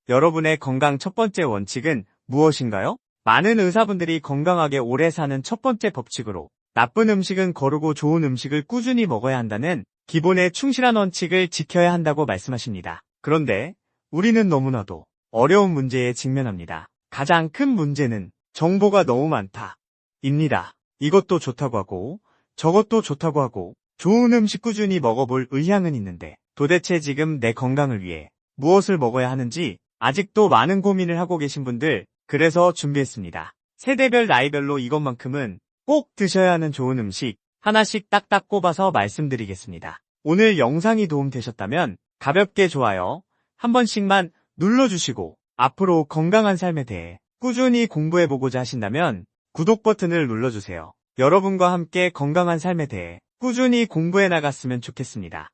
여러분의 건강 첫 번째 원칙은 무엇인가요? 많은 의사분들이 건강하게 오래 사는 첫 번째 법칙으로 나쁜 음식은 거르고 좋은 음식을 꾸준히 먹어야 한다는 기본에 충실한 원칙을 지켜야 한다고 말씀하십니다. 그런데 우리는 너무나도 어려운 문제에 직면합니다. 가장 큰 문제는 정보가 너무 많다. 입니다. 이것도 좋다고 하고 저것도 좋다고 하고 좋은 음식 꾸준히 먹어볼 의향은 있는데 도대체 지금 내 건강을 위해 무엇을 먹어야 하는지 아직도 많은 고민을 하고 계신 분들, 그래서 준비했습니다. 세대별 나이별로 이것만큼은 꼭 드셔야 하는 좋은 음식 하나씩 딱딱 꼽아서 말씀드리겠습니다. 오늘 영상이 도움되셨다면 가볍게 좋아요 한 번씩만 눌러주시고 앞으로 건강한 삶에 대해 꾸준히 공부해보고자 하신다면 구독 버튼을 눌러주세요. 여러분과 함께 건강한 삶에 대해 꾸준히 공부해 나갔으면 좋겠습니다.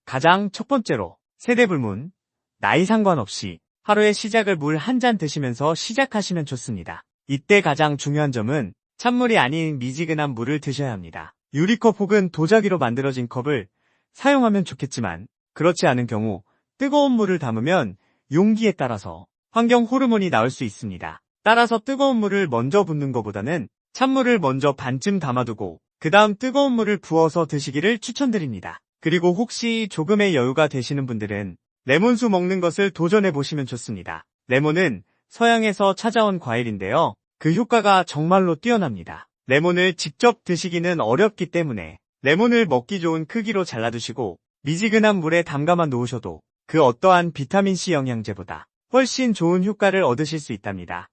가장 첫 번째로 세대불문, 나이 상관없이 하루의 시작을 물 한 잔 드시면서 시작하시면 좋습니다. 이때 가장 중요한 점은 찬물이 아닌 미지근한 물을 드셔야 합니다. 유리컵 혹은 도자기로 만들어진 컵을 사용하면 좋겠지만 그렇지 않은 경우 뜨거운 물을 담으면 용기에 따라서 환경 호르몬이 나올 수 있습니다. 따라서 뜨거운 물을 먼저 붓는 것보다는 찬물을 먼저 반쯤 담아두고 그 다음 뜨거운 물을 부어서 드시기를 추천드립니다. 그리고 혹시 조금의 여유가 되시는 분들은 레몬수 먹는 것을 도전해 보시면 좋습니다. 레몬은 서양에서 찾아온 과일인데요. 그 효과가 정말로 뛰어납니다. 레몬을 직접 드시기는 어렵기 때문에 레몬을 먹기 좋은 크기로 잘라두시고 미지근한 물에 담가만 놓으셔도 그 어떠한 비타민C 영양제보다 훨씬 좋은 효과를 얻으실 수 있답니다.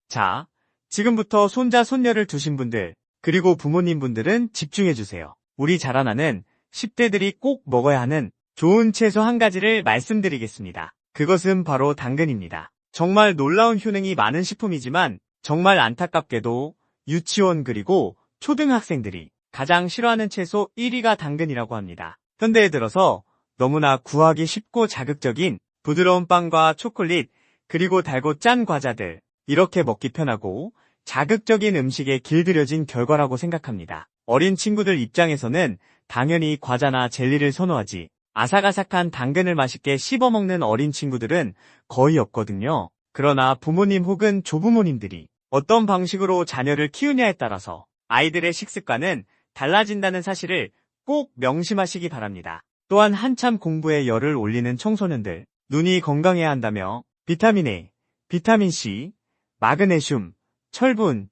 자, 지금부터 손자, 손녀를 두신 분들, 그리고 부모님분들은 집중해주세요. 우리 자라나는 10대들이 꼭 먹어야 하는 좋은 채소 한 가지를 말씀드리겠습니다. 그것은 바로 당근입니다. 정말 놀라운 효능이 많은 식품이지만 정말 안타깝게도 유치원 그리고 초등학생들이 가장 싫어하는 채소 1위가 당근이라고 합니다. 현대에 들어서 너무나 구하기 쉽고 자극적인 부드러운 빵과 초콜릿, 그리고 달고 짠 과자들, 이렇게 먹기 편하고 자극적인 음식에 길들여진 결과라고 생각합니다. 어린 친구들 입장에서는 당연히 과자나 젤리를 선호하지 아삭아삭한 당근을 맛있게 씹어먹는 어린 친구들은 거의 없거든요. 그러나 부모님 혹은 조부모님들이 어떤 방식으로 자녀를 키우냐에 따라서 아이들의 식습관은 달라진다는 사실을 꼭 명심하시기 바랍니다. 또한 한참 공부에 열을 올리는 청소년들, 눈이 건강해야 한다며 비타민 A, 비타민 C, 마그네슘, 철분,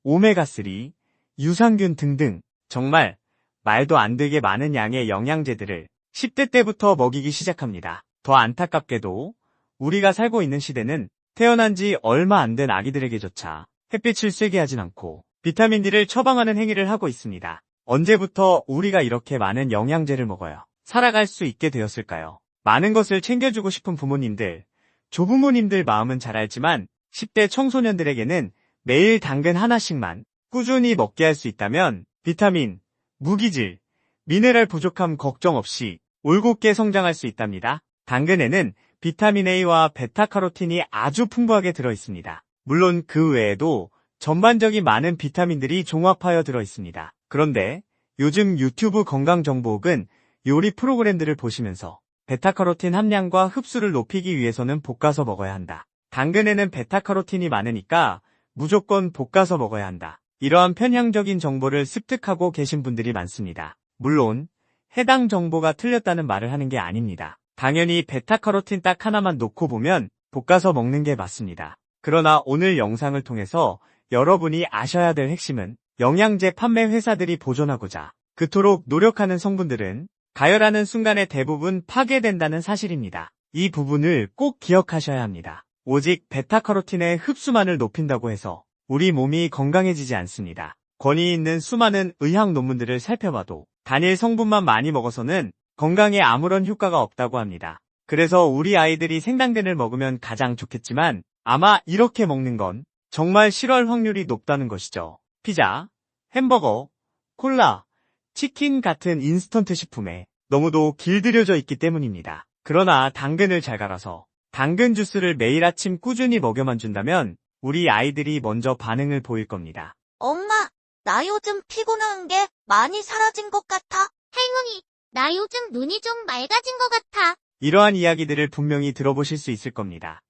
오메가3, 유산균 등등 정말 말도 안 되게 많은 양의 영양제들을 10대 때부터 먹이기 시작합니다. 더 안타깝게도 우리가 살고 있는 시대는 태어난 지 얼마 안 된 아기들에게조차 햇빛을 쐬게 하진 않고 비타민 D를 처방하는 행위를 하고 있습니다. 언제부터 우리가 이렇게 많은 영양제를 먹어요? 살아갈 수 있게 되었을까요? 많은 것을 챙겨주고 싶은 부모님들, 조부모님들 마음은 잘 알지만 10대 청소년들에게는 매일 당근 하나씩만 꾸준히 먹게 할 수 있다면 비타민, 무기질, 미네랄 부족함 걱정 없이 올곧게 성장할 수 있답니다. 당근에는 비타민 A와 베타카로틴이 아주 풍부하게 들어있습니다. 물론 그 외에도 전반적인 많은 비타민들이 종합하여 들어있습니다. 그런데 요즘 유튜브 건강정보 혹은 요리 프로그램들을 보시면서 베타카로틴 함량과 흡수를 높이기 위해서는 볶아서 먹어야 한다. 당근에는 베타카로틴이 많으니까 무조건 볶아서 먹어야 한다. 이러한 편향적인 정보를 습득하고 계신 분들이 많습니다. 물론 해당 정보가 틀렸다는 말을 하는 게 아닙니다. 당연히 베타카로틴 딱 하나만 놓고 보면 볶아서 먹는 게 맞습니다. 그러나 오늘 영상을 통해서 여러분이 아셔야 될 핵심은 영양제 판매 회사들이 보존하고자 그토록 노력하는 성분들은 가열하는 순간에 대부분 파괴된다는 사실입니다. 이 부분을 꼭 기억하셔야 합니다. 오직 베타카로틴의 흡수만을 높인다고 해서 우리 몸이 건강해지지 않습니다. 권위 있는 수많은 의학 논문들을 살펴봐도 단일 성분만 많이 먹어서는 건강에 아무런 효과가 없다고 합니다. 그래서 우리 아이들이 생당근을 먹으면 가장 좋겠지만 아마 이렇게 먹는 건 정말 싫어할 확률이 높다는 것이죠. 피자, 햄버거, 콜라, 치킨 같은 인스턴트 식품에 너무도 길들여져 있기 때문입니다. 그러나 당근을 잘 갈아서 당근 주스를 매일 아침 꾸준히 먹여만 준다면 우리 아이들이 먼저 반응을 보일 겁니다. 엄마, 나 요즘 피곤한 게 많이 사라진 것 같아. 할머니, 나 요즘 눈이 좀 맑아진 것 같아. 이러한 이야기들을 분명히 들어보실 수 있을 겁니다.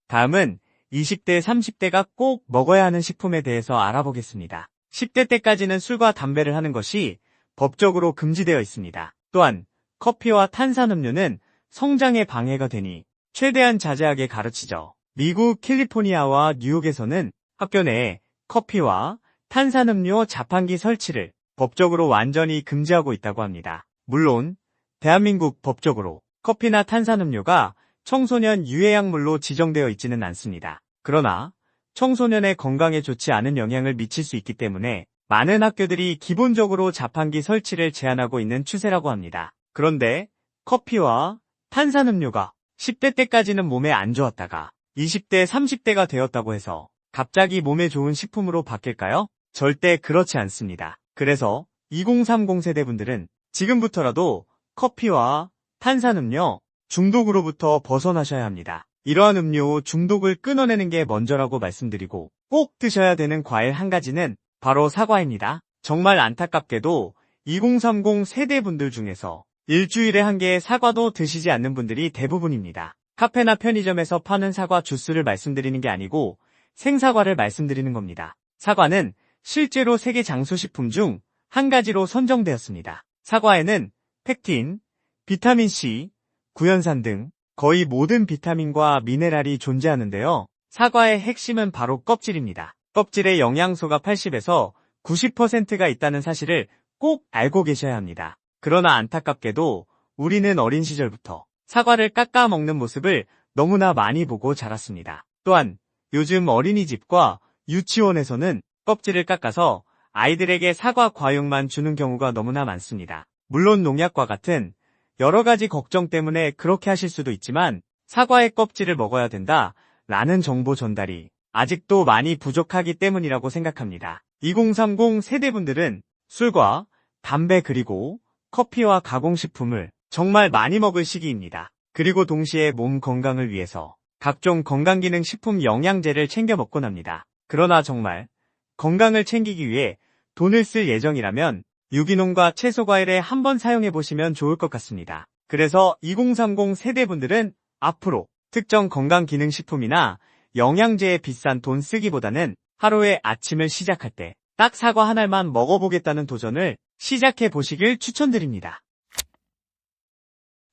다음은 20대, 30대가 꼭 먹어야 하는 식품에 대해서 알아보겠습니다. 10대 때까지는 술과 담배를 하는 것이 법적으로 금지되어 있습니다. 또한 커피와 탄산음료는 성장에 방해가 되니 최대한 자제하게 가르치죠. 미국 캘리포니아와 뉴욕에서는 학교 내에 커피와 탄산음료 자판기 설치를 법적으로 완전히 금지하고 있다고 합니다. 물론 대한민국 법적으로 커피나 탄산음료가 청소년 유해약물로 지정되어 있지는 않습니다. 그러나 청소년의 건강에 좋지 않은 영향을 미칠 수 있기 때문에 많은 학교들이 기본적으로 자판기 설치를 제한하고 있는 추세라고 합니다. 그런데 커피와 탄산음료가 10대 때까지는 몸에 안 좋았다가 20대, 30대가 되었다고 해서 갑자기 몸에 좋은 식품으로 바뀔까요? 절대 그렇지 않습니다. 그래서 2030 세대분들은 지금부터라도 커피와 탄산음료 중독으로부터 벗어나셔야 합니다. 이러한 음료 중독을 끊어내는 게 먼저라고 말씀드리고 꼭 드셔야 되는 과일 한 가지는 바로 사과입니다. 정말 안타깝게도 2030 세대분들 중에서 일주일에 한 개의 사과도 드시지 않는 분들이 대부분입니다. 카페나 편의점에서 파는 사과 주스를 말씀드리는 게 아니고 생사과를 말씀드리는 겁니다. 사과는 실제로 세계 장수식품 중 한 가지로 선정되었습니다. 사과에는 펙틴, 비타민C, 구연산 등 거의 모든 비타민과 미네랄이 존재하는데요. 사과의 핵심은 바로 껍질입니다. 껍질에 영양소가 80에서 90%가 있다는 사실을 꼭 알고 계셔야 합니다. 그러나 안타깝게도 우리는 어린 시절부터 사과를 깎아 먹는 모습을 너무나 많이 보고 자랐습니다. 또한 요즘 어린이집과 유치원에서는 껍질을 깎아서 아이들에게 사과 과육만 주는 경우가 너무나 많습니다. 물론 농약과 같은 여러 가지 걱정 때문에 그렇게 하실 수도 있지만 사과의 껍질을 먹어야 된다 라는 정보 전달이 아직도 많이 부족하기 때문이라고 생각합니다. 2030 세대분들은 술과 담배 그리고 커피와 가공식품을 정말 많이 먹을 시기입니다. 그리고 동시에 몸 건강을 위해서 각종 건강기능식품 영양제를 챙겨 먹곤 합니다. 그러나 정말 건강을 챙기기 위해 돈을 쓸 예정이라면 유기농과 채소과일에 한번 사용해보시면 좋을 것 같습니다. 그래서 2030 세대분들은 앞으로 특정 건강기능식품이나 영양제에 비싼 돈 쓰기보다는 하루에 아침을 시작할 때 딱 사과 한 알만 먹어보겠다는 도전을 시작해보시길 추천드립니다.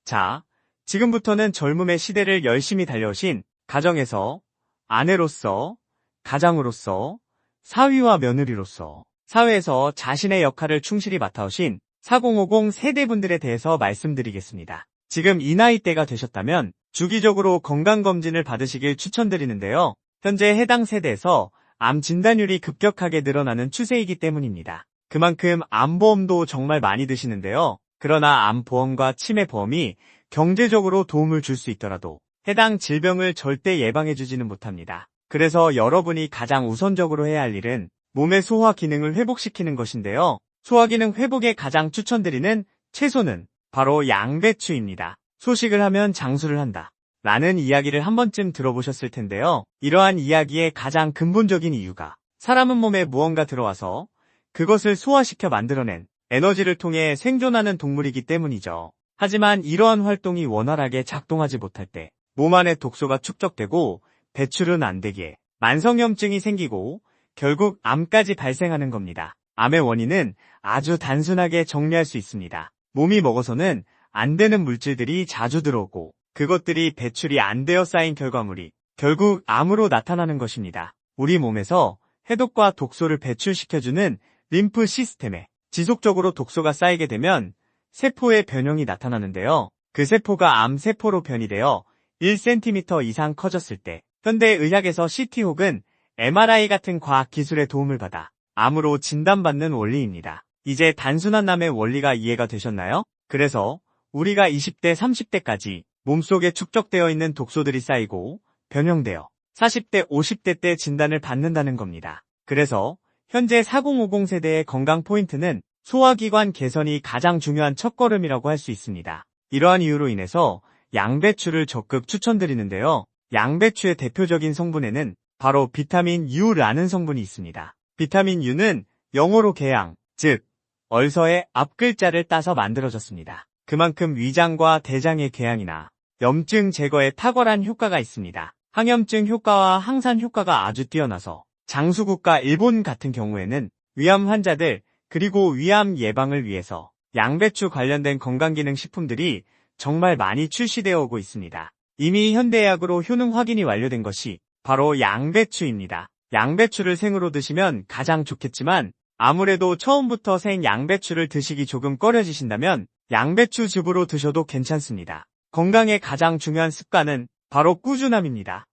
자, 지금부터는 젊음의 시대를 열심히 달려오신 가정에서 아내로서, 가장으로서, 사위와 며느리로서 사회에서 자신의 역할을 충실히 맡아오신 4050 세대분들에 대해서 말씀드리겠습니다. 지금 이 나이대가 되셨다면 주기적으로 건강검진을 받으시길 추천드리는데요. 현재 해당 세대에서 암 진단율이 급격하게 늘어나는 추세이기 때문입니다. 그만큼 암보험도 정말 많이 드시는데요. 그러나 암보험과 치매보험이 경제적으로 도움을 줄 수 있더라도 해당 질병을 절대 예방해주지는 못합니다. 그래서 여러분이 가장 우선적으로 해야 할 일은 몸의 소화 기능을 회복시키는 것인데요. 소화 기능 회복에 가장 추천드리는 채소는 바로 양배추입니다. 소식을 하면 장수를 한다 라는 이야기를 한 번쯤 들어보셨을 텐데요. 이러한 이야기의 가장 근본적인 이유가 사람은 몸에 무언가 들어와서 그것을 소화시켜 만들어낸 에너지를 통해 생존하는 동물이기 때문이죠. 하지만 이러한 활동이 원활하게 작동하지 못할 때 몸 안에 독소가 축적되고 배출은 안 되기에 만성염증이 생기고 결국 암까지 발생하는 겁니다. 암의 원인은 아주 단순하게 정리할 수 있습니다. 몸이 먹어서는 안 되는 물질들이 자주 들어오고 그것들이 배출이 안 되어 쌓인 결과물이 결국 암으로 나타나는 것입니다. 우리 몸에서 해독과 독소를 배출시켜주는 림프 시스템에 지속적으로 독소가 쌓이게 되면 세포의 변형이 나타나는데요. 그 세포가 암세포로 변이되어 1cm 이상 커졌을 때 현대의학에서 CT 혹은 MRI 같은 과학기술의 도움을 받아 암으로 진단받는 원리입니다. 이제 단순한 암의 원리가 이해가 되셨나요? 그래서 우리가 20대, 30대까지 몸속에 축적되어 있는 독소들이 쌓이고 변형되어 40대, 50대 때 진단을 받는다는 겁니다. 그래서 현재 4050 세대의 건강 포인트는 소화기관 개선이 가장 중요한 첫걸음이라고 할 수 있습니다. 이러한 이유로 인해서 양배추를 적극 추천드리는데요. 양배추의 대표적인 성분에는 바로 비타민 U라는 성분이 있습니다. 비타민 U는 영어로 궤양, 즉 얼서의 앞글자를 따서 만들어졌습니다. 그만큼 위장과 대장의 궤양이나 염증 제거에 탁월한 효과가 있습니다. 항염증 효과와 항산 효과가 아주 뛰어나서 장수국가 일본 같은 경우에는 위암 환자들 그리고 위암 예방을 위해서 양배추 관련된 건강기능식품들이 정말 많이 출시되어 오고 있습니다. 이미 현대의학으로 효능 확인이 완료된 것이 바로 양배추입니다. 양배추를 생으로 드시면 가장 좋겠지만 아무래도 처음부터 생 양배추를 드시기 조금 꺼려지신다면 양배추즙으로 드셔도 괜찮습니다. 건강에 가장 중요한 습관은 바로 꾸준함입니다.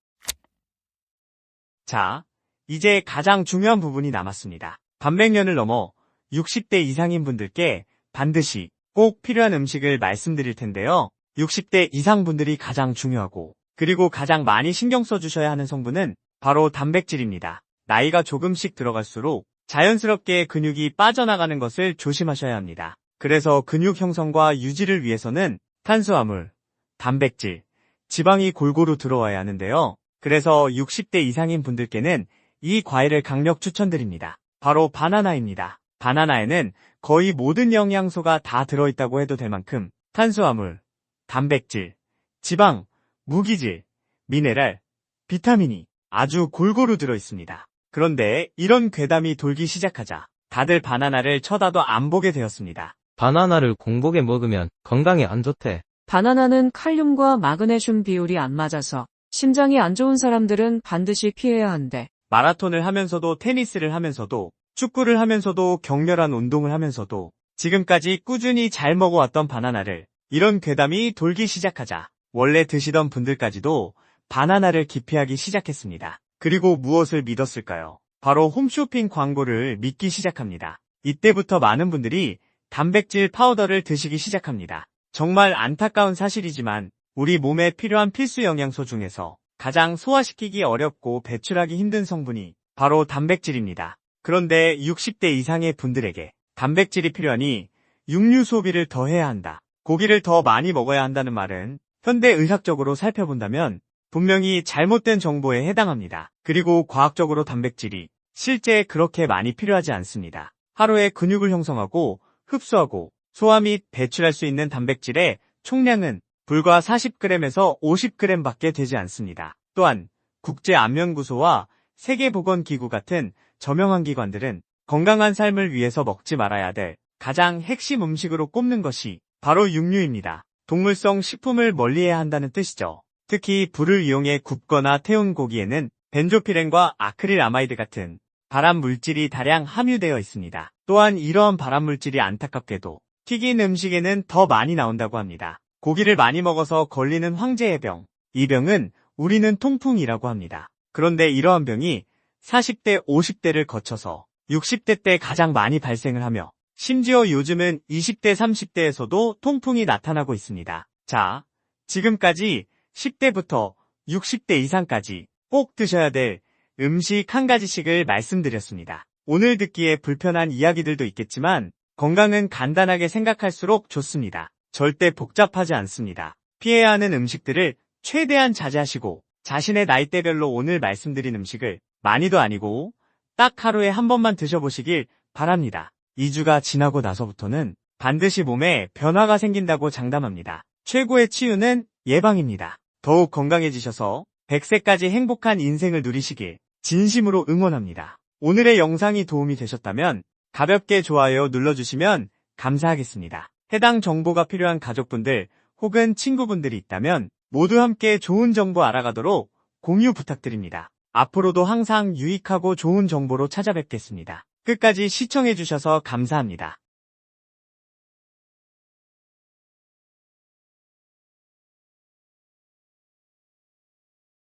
자, 이제 가장 중요한 부분이 남았습니다. 반백년을 넘어 60대 이상인 분들께 반드시 꼭 필요한 음식을 말씀드릴 텐데요. 60대 이상 분들이 가장 중요하고 그리고 가장 많이 신경 써주셔야 하는 성분은 바로 단백질입니다. 나이가 조금씩 들어갈수록 자연스럽게 근육이 빠져나가는 것을 조심하셔야 합니다. 그래서 근육 형성과 유지를 위해서는 탄수화물, 단백질, 지방이 골고루 들어와야 하는데요. 그래서 60대 이상인 분들께는 이 과일을 강력 추천드립니다. 바로 바나나입니다. 바나나에는 거의 모든 영양소가 다 들어있다고 해도 될 만큼 탄수화물, 단백질, 지방, 무기질, 미네랄, 비타민이 아주 골고루 들어있습니다. 그런데 이런 괴담이 돌기 시작하자 다들 바나나를 쳐다도 안 보게 되었습니다. 바나나를 공복에 먹으면 건강에 안 좋대. 바나나는 칼륨과 마그네슘 비율이 안 맞아서 심장이 안 좋은 사람들은 반드시 피해야 한대. 마라톤을 하면서도 테니스를 하면서도 축구를 하면서도 격렬한 운동을 하면서도 지금까지 꾸준히 잘 먹어왔던 바나나를 이런 괴담이 돌기 시작하자 원래 드시던 분들까지도 바나나를 기피하기 시작했습니다. 그리고 무엇을 믿었을까요? 바로 홈쇼핑 광고를 믿기 시작합니다. 이때부터 많은 분들이 단백질 파우더를 드시기 시작합니다. 정말 안타까운 사실이지만 우리 몸에 필요한 필수 영양소 중에서 가장 소화시키기 어렵고 배출하기 힘든 성분이 바로 단백질입니다. 그런데 60대 이상의 분들에게 단백질이 필요하니 육류 소비를 더 해야 한다. 고기를 더 많이 먹어야 한다는 말은 현대의학적으로 살펴본다면 분명히 잘못된 정보에 해당합니다. 그리고 과학적으로 단백질이 실제 그렇게 많이 필요하지 않습니다. 하루에 근육을 형성하고 흡수하고 소화 및 배출할 수 있는 단백질의 총량은 불과 40g에서 50g 밖에 되지 않습니다. 또한 국제안면구소와 세계보건기구 같은 저명한 기관들은 건강한 삶을 위해서 먹지 말아야 될 가장 핵심 음식으로 꼽는 것이 바로 육류입니다. 동물성 식품을 멀리해야 한다는 뜻이죠. 특히 불을 이용해 굽거나 태운 고기에는 벤조피렌과 아크릴아마이드 같은 발암 물질이 다량 함유되어 있습니다. 또한 이러한 발암 물질이 안타깝게도 튀긴 음식에는 더 많이 나온다고 합니다. 고기를 많이 먹어서 걸리는 황제의 병, 이 병은 우리는 통풍이라고 합니다. 그런데 이러한 병이 40대, 50대를 거쳐서 60대 때 가장 많이 발생을 하며 심지어 요즘은 20대, 30대에서도 통풍이 나타나고 있습니다. 자, 지금까지 10대부터 60대 이상까지 꼭 드셔야 될 음식 한 가지씩을 말씀드렸습니다. 오늘 듣기에 불편한 이야기들도 있겠지만 건강은 간단하게 생각할수록 좋습니다. 절대 복잡하지 않습니다. 피해야 하는 음식들을 최대한 자제하시고 자신의 나이대별로 오늘 말씀드린 음식을 많이도 아니고 딱 하루에 한 번만 드셔보시길 바랍니다. 2주가 지나고 나서부터는 반드시 몸에 변화가 생긴다고 장담합니다. 최고의 치유는 예방입니다. 더욱 건강해지셔서 100세까지 행복한 인생을 누리시길 진심으로 응원합니다. 오늘의 영상이 도움이 되셨다면 가볍게 좋아요 눌러주시면 감사하겠습니다. 해당 정보가 필요한 가족분들 혹은 친구분들이 있다면 모두 함께 좋은 정보 알아가도록 공유 부탁드립니다. 앞으로도 항상 유익하고 좋은 정보로 찾아뵙겠습니다. 끝까지 시청해주셔서 감사합니다.